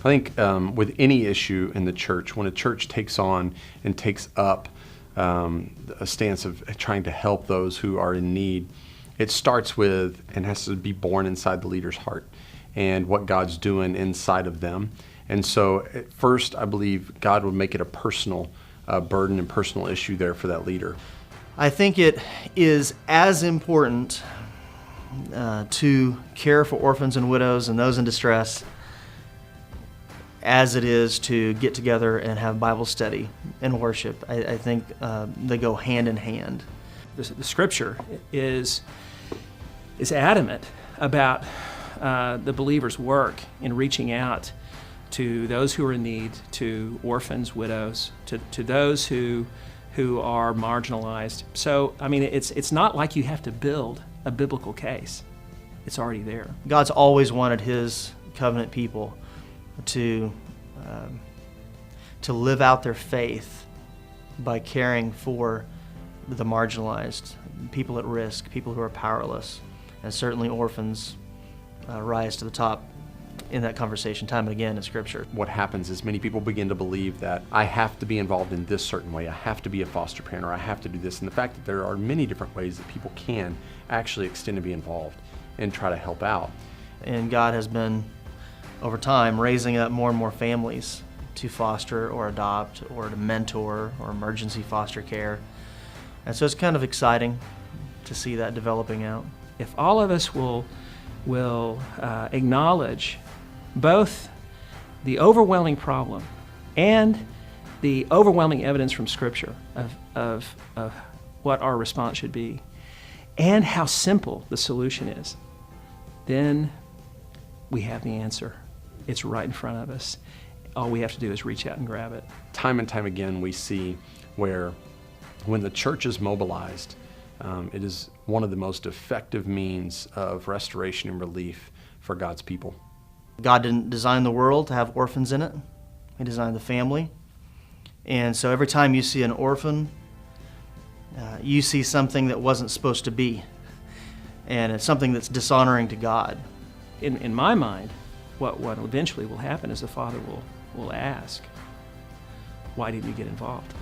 I think with any issue in the church, when a church takes on and takes up a stance of trying to help those who are in need, it starts with and has to be born inside the leader's heart and what God's doing inside of them. And so at first, I believe God would make it a personal burden and personal issue there for that leader. I think it is as important to care for orphans and widows and those in distress as it is to get together and have Bible study and worship. I think they go hand in hand. The Scripture is adamant about the believer's work in reaching out to those who are in need, to orphans, widows, to those who are marginalized. So, I mean, it's not like you have to build a biblical case. It's already there. God's always wanted His covenant people to live out their faith by caring for the marginalized, people at risk, people who are powerless, and certainly orphans rise to the top in that conversation time and again in Scripture. What happens is many people begin to believe that I have to be involved in this certain way, I have to be a foster parent, or I have to do this. And the fact that there are many different ways that people can actually extend to be involved and try to help out. And God has been, over time, raising up more and more families to foster or adopt or to mentor or emergency foster care. And so it's kind of exciting to see that developing out. If all of us will acknowledge both the overwhelming problem and the overwhelming evidence from Scripture of what our response should be, and how simple the solution is, then we have the answer. It's right in front of us. All we have to do is reach out and grab it. Time and time again, we see where when the church is mobilized, it is one of the most effective means of restoration and relief for God's people. God didn't design the world to have orphans in it. He designed the family. And so every time you see an orphan, you see something that wasn't supposed to be. And it's something that's dishonoring to God. In my mind, what eventually will happen is the father will ask, why didn't you get involved?